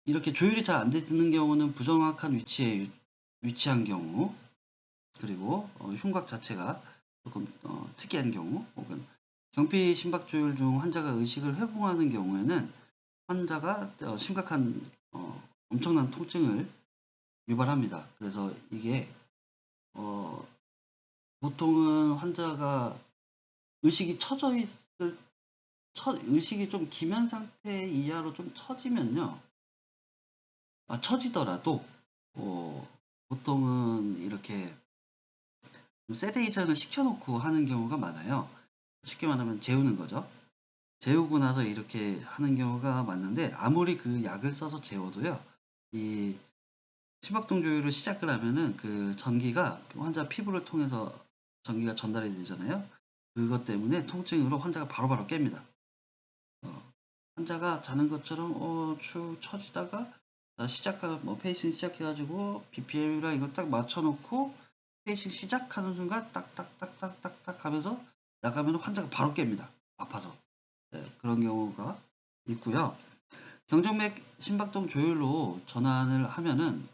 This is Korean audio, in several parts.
이렇게 조율이 잘 안 되는 경우는 부정확한 위치에 위치한 경우, 그리고 흉곽 자체가 조금 특이한 경우, 혹은 경피 심박 조율 중 환자가 의식을 회복하는 경우에는 환자가 심각한 엄청난 통증을 유발합니다. 그래서 이게 보통은 환자가 의식이 처져 있을 의식이 좀 기면 상태 이하로 좀 처지면요, 처지더라도 보통은 이렇게 세데이션을 시켜놓고 하는 경우가 많아요. 쉽게 말하면 재우는 거죠. 재우고 나서 이렇게 하는 경우가 많은데, 아무리 그 약을 써서 재워도요, 이 심박동 조율을 시작을 하면은 그 전기가 환자 피부를 통해서 전기가 전달이 되잖아요. 그것 때문에 통증으로 환자가 바로바로 깹니다. 환자가 자는 것처럼 축 처지다가 페이싱 시작해가지고 BPM이랑 이거 딱 맞춰놓고 페이싱 시작하는 순간 딱딱딱딱딱딱 하면서 나가면 환자가 바로 깹니다. 아파서. 네, 그런 경우가 있고요. 경정맥 심박동 조율로 전환을 하면은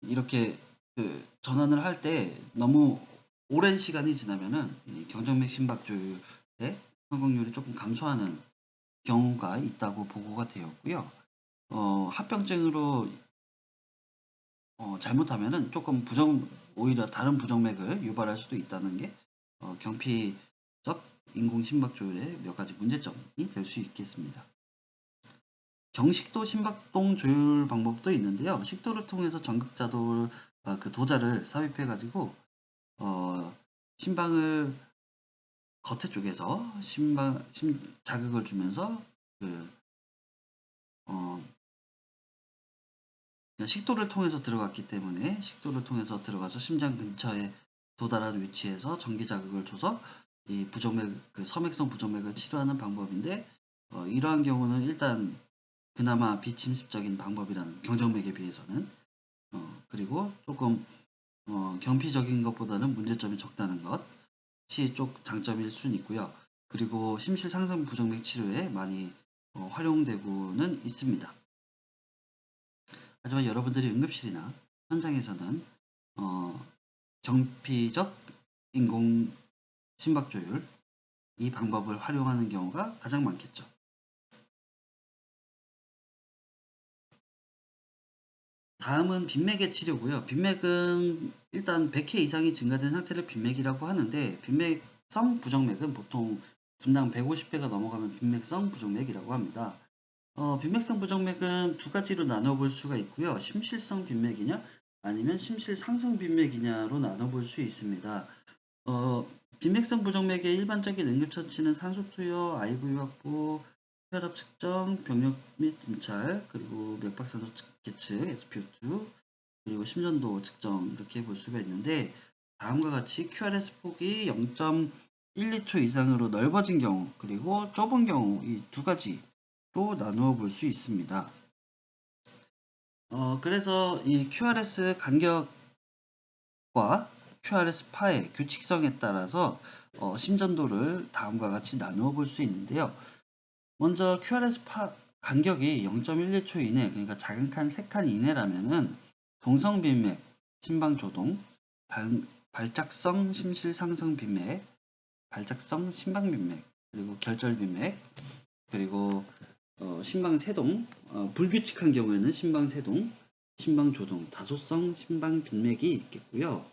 이렇게 그 전환을 할 때 너무 오랜 시간이 지나면은 이 경정맥 심박 조율의 성공률이 조금 감소하는 경우가 있다고 보고가 되었고요. 합병증으로 잘못하면은 조금 오히려 다른 부정맥을 유발할 수도 있다는 게 경피적 인공 심박 조율의 몇 가지 문제점이 될 수 있겠습니다. 경식도 심박동 조율 방법도 있는데요. 식도를 통해서 전극자도 그 도자를 삽입해 가지고 심방을 겉에 쪽에서 자극을 주면서 식도를 통해서 들어갔기 때문에 식도를 통해서 들어가서 심장 근처에 도달한 위치에서 전기 자극을 줘서 이 섬액성 부정맥을 치료하는 방법인데, 이러한 경우는 일단 그나마 비침습적인 방법이라는, 경정맥에 비해서는, 그리고 조금 경피적인 것보다는 문제점이 적다는 것이 쪽 장점일 수는 있고요. 그리고 심실 상승 부정맥 치료에 많이 활용되고는 있습니다. 하지만 여러분들이 응급실이나 현장에서는 경피적 인공 심박 조율, 이 방법을 활용하는 경우가 가장 많겠죠. 다음은 빈맥의 치료고요. 빈맥은 일단 100회 이상이 증가된 상태를 빈맥이라고 하는데, 빈맥성 부정맥은 보통 분당 150회가 넘어가면 빈맥성 부정맥이라고 합니다. 빈맥성 부정맥은 두 가지로 나눠볼 수가 있고요. 심실성 빈맥이냐 아니면 심실상승 빈맥이냐로 나눠볼 수 있습니다. 빈맥성 부정맥의 일반적인 응급처치는 산소투여, IV 확보, 혈압 측정, 병력 및 진찰, 그리고 맥박산소 계측, SpO2, 그리고 심전도 측정, 이렇게 볼 수가 있는데, 다음과 같이 QRS 폭이 0.12초 이상으로 넓어진 경우, 그리고 좁은 경우, 이 두 가지로 나누어 볼 수 있습니다. 그래서 이 QRS 간격과 QRS 파의 규칙성에 따라서 심전도를 다음과 같이 나누어 볼 수 있는데요. 먼저 QRS 파 간격이 0.12초 이내, 그러니까 작은 칸 3칸 이내라면은 동성빈맥, 심방조동, 발작성 심실상승 빈맥, 발작성 심방빈맥, 그리고 결절빈맥, 그리고 심방세동, 불규칙한 경우에는 심방세동, 심방조동, 다소성 심방빈맥이 있겠고요.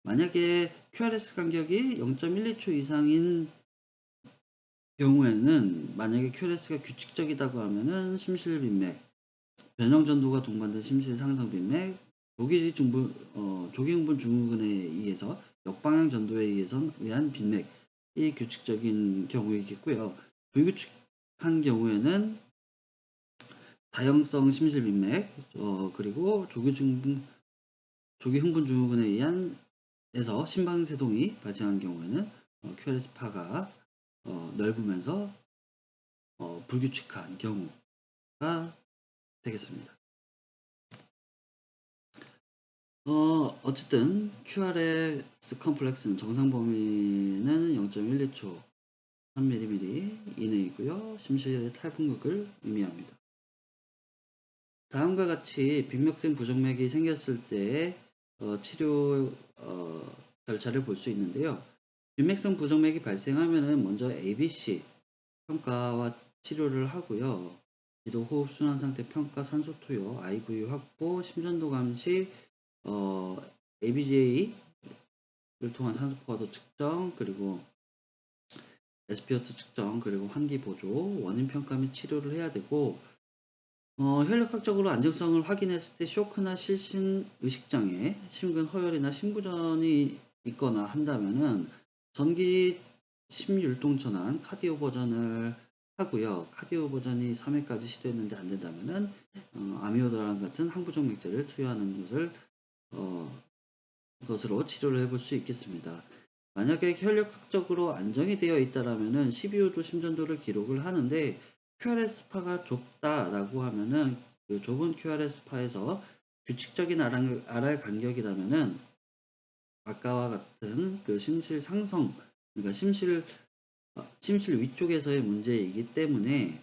만약에 QRS 간격이 0.12초 이상인 경우에는, 만약에 QRS가 규칙적이다고 하면은 심실빈맥, 변형전도가 동반된 심실상승빈맥, 조기흥분 증후군에 의해서 역방향 전도에 의한 빈맥이 규칙적인 경우이겠고요. 불규칙한 경우에는 다형성 심실빈맥, 그리고 조기흥분 증후군에 의한 심방세동이 발생한 경우에는 QRS파가 넓으면서 불규칙한 경우가 되겠습니다. 어쨌든 QRS 컴플렉스는 정상 범위는 0.12초 3mm 이내이고요. 심실의 탈풍극을 의미합니다. 다음과 같이 빈맥성 부정맥이 생겼을 때 치료 절차를 볼 수 있는데요. 빈맥성 부정맥이 발생하면은 먼저 ABC 평가와 치료를 하고요. 기도, 호흡, 순환 상태 평가, 산소 투여, IV 확보, 심전도 감시, ABGA를 통한 산소 포화도 측정, 그리고 SpO2 측정, 그리고 환기 보조, 원인 평가 및 치료를 해야 되고, 혈액학적으로 안정성을 확인했을 때 쇼크나 실신 의식장애, 심근 허혈이나 심부전이 있거나 한다면은 전기 심율동 전환 카디오 버전을 하고요. 카디오 버전이 3회까지 시도했는데 안 된다면은 아미오다란 같은 항부정맥제를 투여하는 것으로 치료를 해볼 수 있겠습니다. 만약에 혈액학적으로 안정이 되어 있다라면은 12호도 심전도를 기록을 하는데 QRS파가 좁다라고 하면은 그 좁은 QRS파에서 규칙적인 RR 간격이라면은 아까와 같은 그 심실 상성, 그러니까 심실 위쪽에서의 문제이기 때문에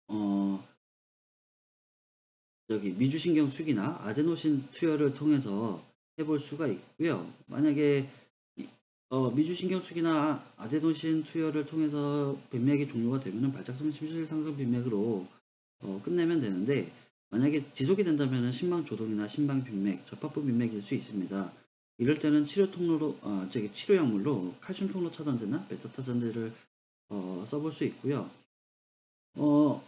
어, 여기 미주신경 수기나 아데노신 투여를 통해서 해볼 수가 있고요. 만약에 미주신경 수기나 아데노신 투여를 통해서 빈맥이 종료가 되면 발작성 심실 상승 빈맥으로 끝내면 되는데, 만약에 지속이 된다면 심방 조동이나 심방 빈맥, 접합부 빈맥일 수 있습니다. 이럴 때는 치료 약물로 칼슘 통로 차단제나 베타 차단제를 써볼 수 있고요. 어,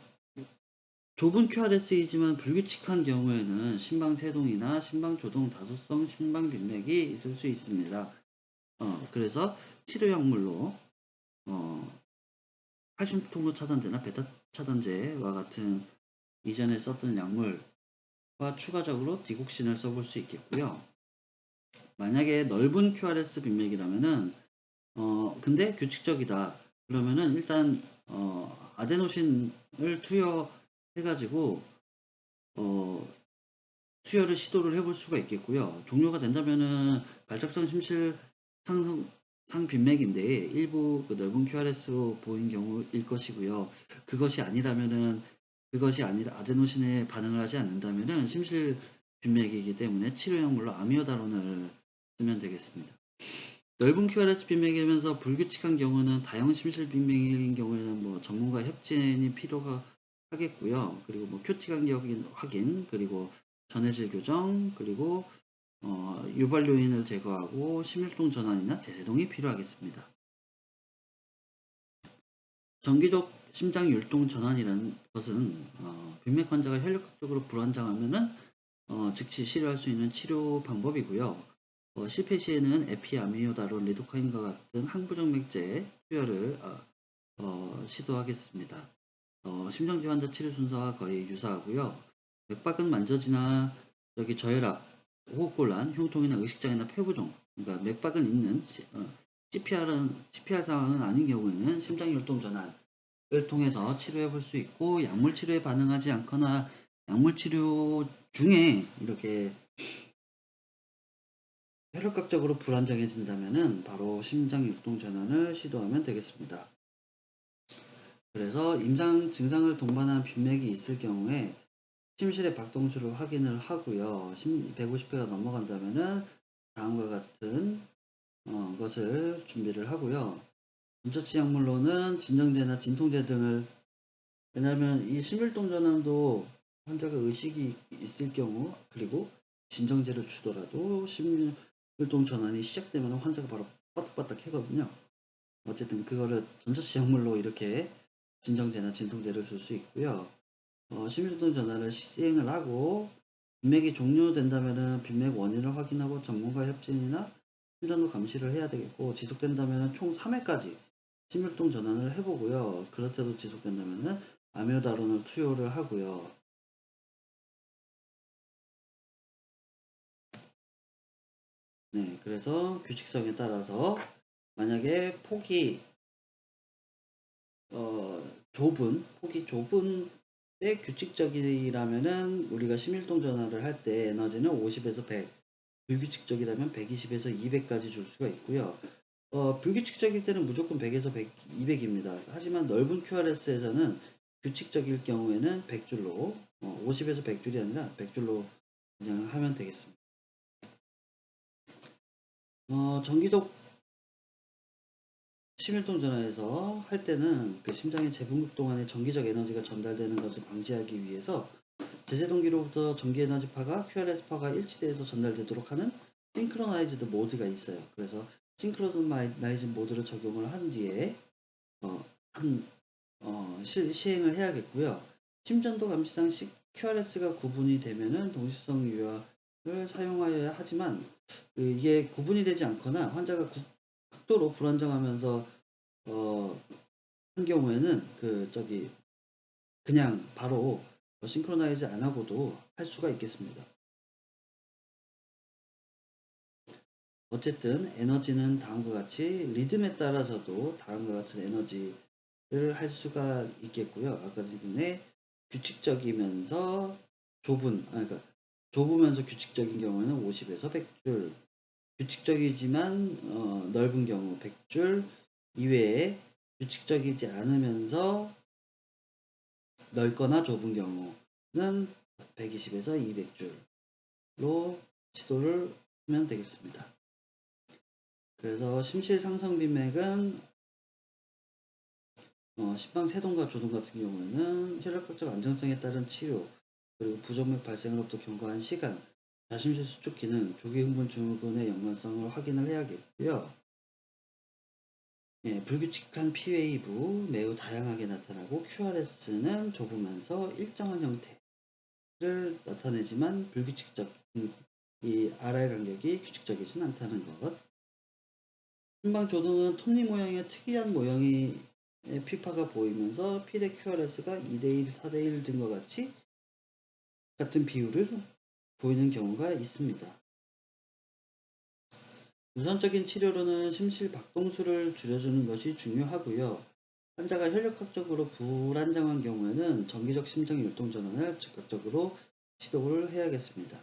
좁은 QRS이지만 불규칙한 경우에는 심방세동이나 심방조동 다소성 심방빈맥이 있을 수 있습니다. 그래서 치료약물로 칼슘 통로 차단제나 베타 차단제와 같은 이전에 썼던 약물과 추가적으로 디곡신을 써볼 수 있겠고요. 만약에 넓은 QRS 빈맥이라면은 근데 규칙적이다. 그러면은 일단 아데노신을 투여해가지고 투여를 시도를 해볼 수가 있겠고요. 종료가 된다면은 발작성 심실 상빈맥인데 일부 그 넓은 QRS로 보인 경우일 것이고요. 그것이 아니라 아데노신에 반응을 하지 않는다면은 심실 빈맥이기 때문에 치료약물로 아미오다론을 쓰면 되겠습니다. 넓은 QRS 빈맥이면서 불규칙한 경우는 다형 심실 빈맥인 경우에는 뭐 전문가 협진이 필요가 하겠고요. 그리고 뭐 QT 간격 확인, 그리고 전해질 교정, 그리고 유발 요인을 제거하고 심혈동 전환이나 재세동이 필요하겠습니다. 정기적 심장 율동 전환이라는 것은 빈맥 환자가 혈액학적으로 불안정하면은 즉시 치료할 수 있는 치료 방법이고요. 실패 시에는 에피아미오다론 리도카인과 같은 항부정맥제 투여를 시도하겠습니다. 심정지 환자 치료 순서와 거의 유사하고요. 맥박은 만저지나 여기 저혈압, 호흡곤란, 흉통이나 의식장애나 폐부종, 그러니까 맥박은 있는 CPR 상황은 아닌 경우에는 심장율동 전환을 통해서 치료해 볼 수 있고, 약물 치료에 반응하지 않거나 약물 치료 중에 이렇게 혈액학적으로 불안정해진다면은 바로 심장율동 전환을 시도하면 되겠습니다. 그래서 임상 증상을 동반한 빈맥이 있을 경우에 침실의 박동수를 확인을 하고요. 150회가 넘어간다면은 다음과 같은 것을 준비를 하고요. 전처치 약물로는 진정제나 진통제 등을, 왜냐하면 이 심혈동 전환도 환자가 의식이 있을 경우, 그리고 진정제를 주더라도 심혈동 전환이 시작되면 환자가 바로 빠딱빠딱 하거든요. 어쨌든 그거를 전처치 약물로 이렇게 진정제나 진통제를 줄 수 있고요. 심혈동 전환을 시행을 하고 빈맥이 종료된다면 빈맥 원인을 확인하고 전문가 협진이나 심전도 감시를 해야 되겠고, 지속된다면 총 3회까지 심혈동 전환을 해보고요. 그렇다도 지속된다면 아미오다론을 투여를 하고요. 네, 그래서 규칙성에 따라서 만약에 폭이 좁은 때 규칙적이라면은 우리가 심일동 전환을 할 때 에너지는 50에서 100, 불규칙적이라면 120에서 200까지 줄 수가 있고요. 불규칙적일 때는 무조건 100에서 100, 200입니다. 하지만 넓은 QRS에서는 규칙적일 경우에는 100줄로 50에서 100줄이 아니라 100줄로 그냥 하면 되겠습니다. 전기적 심혈동 전화에서 할 때는 그 심장의 재분급 동안에 전기적 에너지가 전달되는 것을 방지하기 위해서 제재동기로부터 전기에너지파가 QRS파가 일치돼서 전달되도록 하는 싱크로나이즈드 모드가 있어요. 그래서 싱크로나이즈 모드를 적용을 한 뒤에 시행을 해야겠고요. 심전도 감지상 QRS가 구분이 되면은 동시성 유압을 사용하여야 하지만 이게 구분이 되지 않거나 환자가 극도로 불안정하면서 한 경우에는 그냥 바로 싱크로나이즈 안 하고도 할 수가 있겠습니다. 어쨌든 에너지는 다음과 같이 리듬에 따라서도 다음과 같은 에너지를 할 수가 있겠고요. 아까 전에 규칙적이면서 그러니까 좁으면서 규칙적인 경우에는 50에서 100줄, 규칙적이지만 넓은 경우 100줄 이외에 규칙적이지 않으면서 넓거나 좁은 경우는 120에서 200줄로 시도를 하면 되겠습니다. 그래서 심실 상성 빈맥은 심방 세동과 조동 같은 경우에는 혈액학적 안정성에 따른 치료, 그리고 부정맥 발생으로부터 경과한 시간, 자심실 수축 기능, 조기 흥분 증후군의 연관성을 확인을 해야겠고요. 불규칙한 P웨이브 매우 다양하게 나타나고 QRS는 좁으면서 일정한 형태를 나타내지만 불규칙적 이 RR 간격이 규칙적이진 않다는 것. 심방 조동은 톱니 모양의 특이한 모양의 피파가 보이면서 P 대 QRS가 2대1, 4대1 등과 같은 비율을 보이는 경우가 있습니다. 우선적인 치료로는 심실 박동수를 줄여주는 것이 중요하고요. 환자가 혈력학적으로 불안정한 경우에는 정기적 심장 율동 전환을 즉각적으로 시도를 해야겠습니다.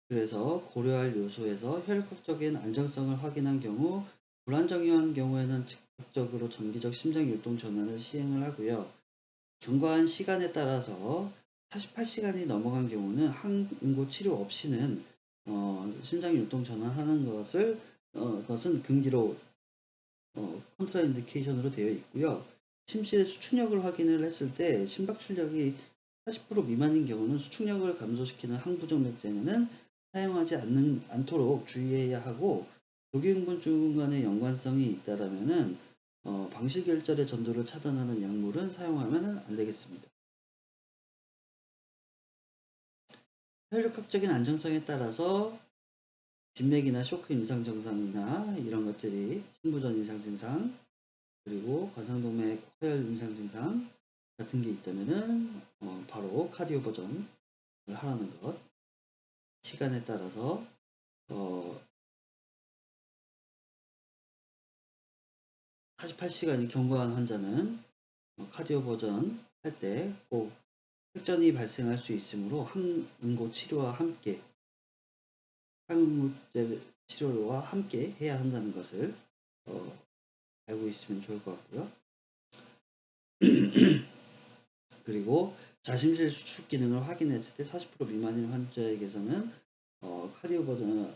그래서 고려할 요소에서 혈액학적인 안정성을 확인한 경우 불안정한 경우에는 즉각적으로 정기적 심장 율동 전환을 시행을 하고요. 경과한 시간에 따라서 48시간이 넘어간 경우는 항응고 치료 없이는 심장 율동 전환하는 것은 금기로 컨트라인디케이션으로 되어 있고요. 심실의 수축력을 확인을 했을 때 심박 출력이 40% 미만인 경우는 수축력을 감소시키는 항부정맥제는 사용하지 않도록 주의해야 하고 조기흥분증 간의 연관성이 있다라면은 방실결절의 전도를 차단하는 약물은 사용하면 안 되겠습니다. 혈육학적인 안정성에 따라서 빈맥이나 쇼크 임상 증상이나 이런 것들이 신부전 임상 증상 그리고 관상동맥 허혈 임상 증상 같은 게 있다면은 바로 카디오 버전을 하라는 것. 시간에 따라서 48시간이 경과한 환자는 카디오 버전 할 때 꼭 획전이 발생할 수 있으므로 항응고 치료와 함께 항응고제 치료와 함께 해야 한다는 것을 알고 있으면 좋을 것 같고요. 그리고 자심실 수축 기능을 확인했을 때 40% 미만인 환자에게서는 카디오 버전이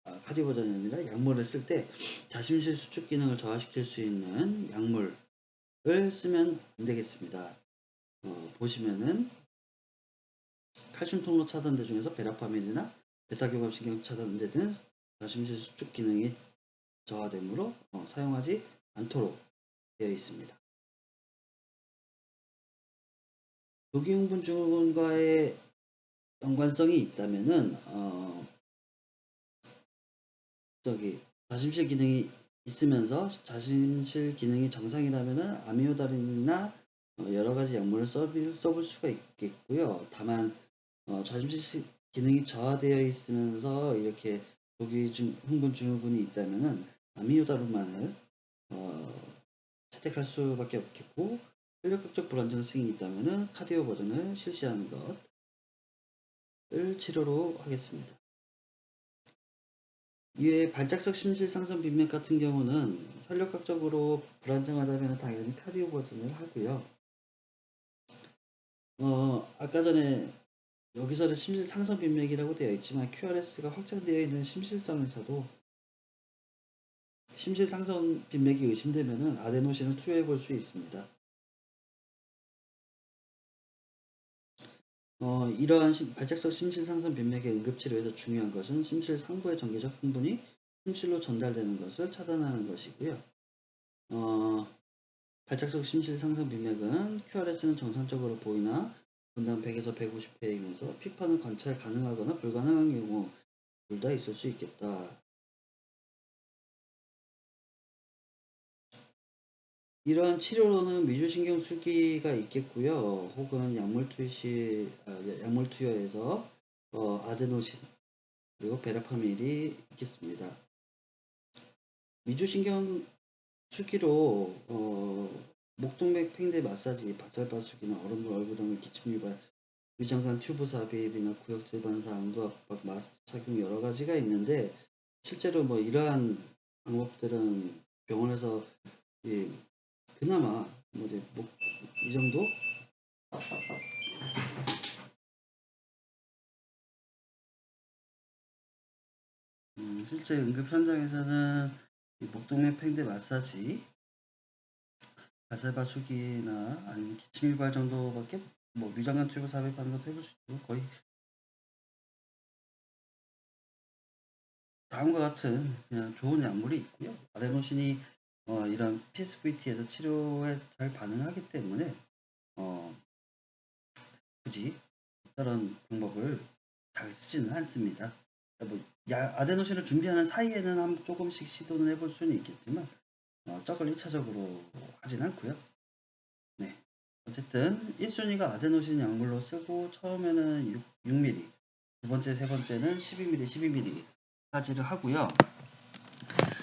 아니라 약물을 쓸 때 자심실 수축 기능을 저하시킬 수 있는 약물을 쓰면 안 되겠습니다. 보시면은 칼슘 통로 차단제 중에서 베라파민이나 베타교감신경 차단제 등 자심실 수축 기능이 저하되므로 사용하지 않도록 되어 있습니다. 조기흥분증과의 연관성이 있다면은 자심실 기능이 있으면서 자심실 기능이 정상이라면은 아미오다린이나 여러 가지 약물을 써볼 수가 있겠고요. 다만 자심실 기능이 저하되어 있으면서 이렇게 조기 흥분 증후군이 있다면은 아미오다린만을 채택할 수밖에 없겠고 혈력학적 불안정성이 있다면은 카디오 버전을 실시하는 것을 치료로 하겠습니다. 이외에 발작성 심실 상선 빈맥 같은 경우는 혈력학적으로 불안정하다면 당연히 카디오 버전을 하고요. 아까 전에 여기서는 심실 상선 빈맥이라고 되어 있지만 QRS가 확장되어 있는 심실성에서도 심실 상선 빈맥이 의심되면은 아데노신을 투여해 볼 수 있습니다. 이러한 발작성 심실 상선 빈맥의 응급치료에서 중요한 것은 심실 상부의 전기적 흥분이 심실로 전달되는 것을 차단하는 것이고요. 발작성 심실 상선 빈맥은 QRS는 정상적으로 보이나 분당 100에서 150회이면서 피파는 관찰 가능하거나 불가능한 경우 둘 다 있을 수 있겠다. 이러한 치료로는 미주신경 수기가 있겠고요. 혹은 약물 투여에서 아데노신 그리고 베라파밀이 있겠습니다. 미주신경 수기로 목동맥 팽대 마사지, 바살바수기나 얼음물 얼굴담을 기침 유발, 위장관 튜브 삽입이나 구역질 반사, 안구 압박, 마스크 착용 여러 가지가 있는데 실제로 뭐 이러한 방법들은 병원에서 예, 그나마 이 정도 실제 응급 현장에서는 목동맥 팽대 마사지, 바살바수기나 아니면 기침 유발 정도밖에 뭐 위장관 튜브 삽입하는 것도 해볼 수 있고 거의 다음과 같은 그냥 좋은 약물이 있고요. 아데노신이 이런 PSVT에서 치료에 잘 반응하기 때문에 어, 굳이 다른 방법을 잘 쓰지는 않습니다. 뭐 아데노신을 준비하는 사이에는 조금씩 시도는 해볼 수는 있겠지만 저걸 1차적으로 하진 않고요. 네. 어쨌든 1순위가 아데노신 약물로 쓰고 처음에는 6mm, 두 번째, 세 번째는 12mm, 12mm까지를 하고요.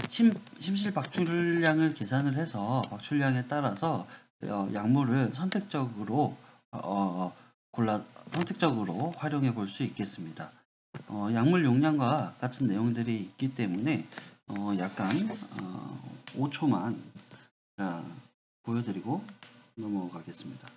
심실 박출량을 계산을 해서 박출량에 따라서 약물을 선택적으로 선택적으로 활용해 볼 수 있겠습니다. 약물 용량과 같은 내용들이 있기 때문에 약간 5초만 보여드리고 넘어가겠습니다.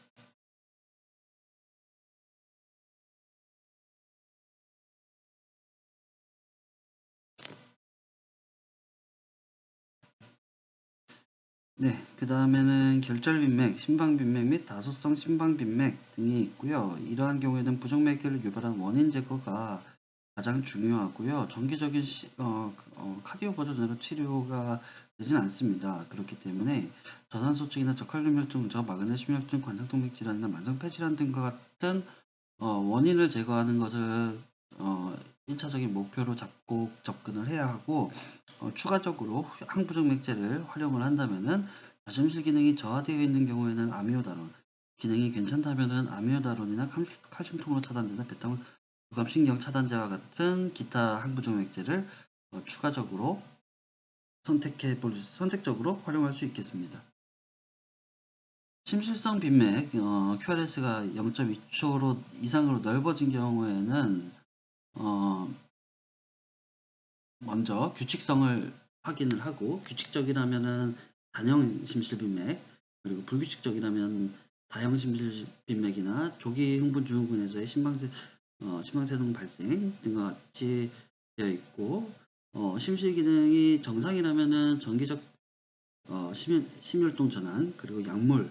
네, 그 다음에는 결절빈맥, 심방빈맥 및 다소성 심방빈맥 등이 있고요. 이러한 경우에는 부정맥을 유발한 원인 제거가 가장 중요하고요. 정기적인 카디오 버전으로 치료가 되진 않습니다. 그렇기 때문에 저산소증이나 저칼륨혈증, 저마그네슘혈증, 관상동맥 질환이나 만성폐질환 등과 같은 원인을 제거하는 것을 1차적인 목표로 잡고 접근을 해야 하고 추가적으로 항부정맥제를 활용을 한다면은 자심실 기능이 저하되어 있는 경우에는 아미오다론, 기능이 괜찮다면은 아미오다론이나 칼슘통으로 차단되는 베타 교감신경 차단제와 같은 기타 항부정맥제를 추가적으로 선택적으로 활용할 수 있겠습니다. 심실성 빈맥 QRS가 0.2초로 이상으로 넓어진 경우에는 먼저 규칙성을 확인을 하고 규칙적이라면은 단형 심실빈맥 그리고 불규칙적이라면 다형 심실빈맥이나 조기 흥분 증후군에서의 심방세동 발생 등과 같이 되어 있고 심실 기능이 정상이라면은 정기적 심혈동 전환 그리고 약물을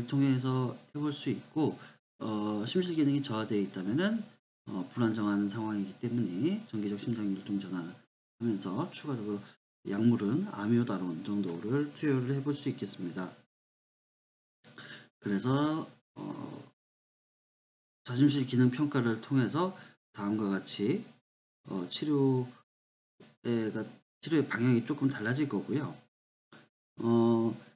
통해서 해볼 수 있고 심실 기능이 저하되어 있다면은 불안정한 상황이기 때문에 정기적 심장율동 전환하면서 추가적으로 약물은 아미오다론 정도를 투여를 해볼 수 있겠습니다. 그래서 자심실 기능 평가를 통해서 다음과 같이 치료의 방향이 조금 달라질 거고요.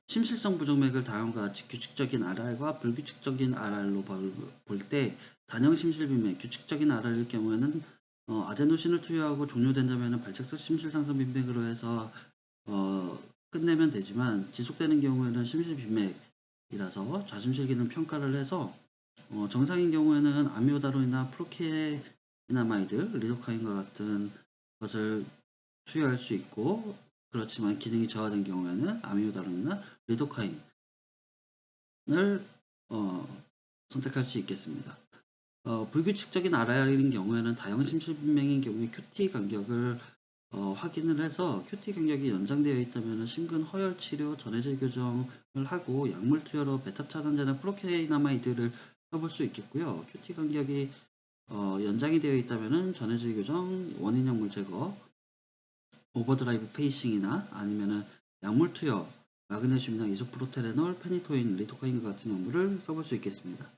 심실성 부정맥을 다음과 같이 규칙적인 RR과 불규칙적인 RR로 볼 때 단형 심실빈맥, 규칙적인 RR일 경우에는 아데노신을 투여하고 종료된다면 발작성 심실상선 빈맥으로 해서 끝내면 되지만 지속되는 경우에는 심실빈맥이라서 좌심실 기능 평가를 해서 정상인 경우에는 아미오다론이나 프로케나마이드, 리도카인과 같은 것을 투여할 수 있고 그렇지만 기능이 저하된 경우에는 아미오다론이나 리도카인을 선택할 수 있겠습니다. 불규칙적인 RR인 경우에는 다형 심실빈맥인 경우에 QT 간격을 확인을 해서 QT 간격이 연장되어 있다면 심근 허혈 치료, 전해질 교정을 하고 약물 투여로 베타 차단제나 프로케이나마이드를 써볼 수 있겠고요. QT 간격이 연장이 되어 있다면 전해질 교정, 원인 약물 제거, 오버드라이브 페이싱이나 아니면은 약물 투여, 마그네슘이나 이소프로테레놀, 페니토인, 리도카인과 같은 약물을 써볼 수 있겠습니다.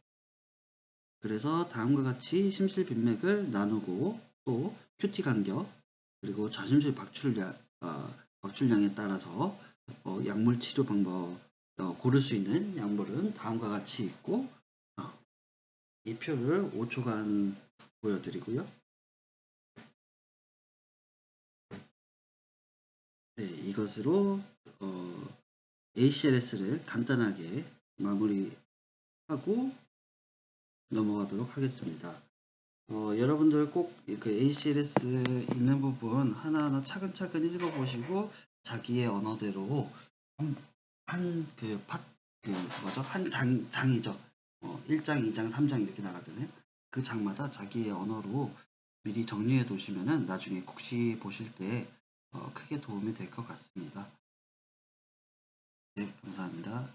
그래서 다음과 같이 심실빈맥을 나누고 또 QT 간격 그리고 저심실 박출량에 따라서 약물 치료 방법 고를 수 있는 약물은 다음과 같이 있고 이 표를 5초간 보여드리고요. 네, 이것으로 ACLS를 간단하게 마무리하고 넘어가도록 하겠습니다. 여러분들 꼭 그 ACLS 있는 부분 하나하나 차근차근 읽어보시고 자기의 언어대로 한 장이죠. 1장, 2장, 3장 이렇게 나가잖아요. 그 장마다 자기의 언어로 미리 정리해 두시면은 나중에 국시 보실 때 크게 도움이 될 것 같습니다. 네, 감사합니다.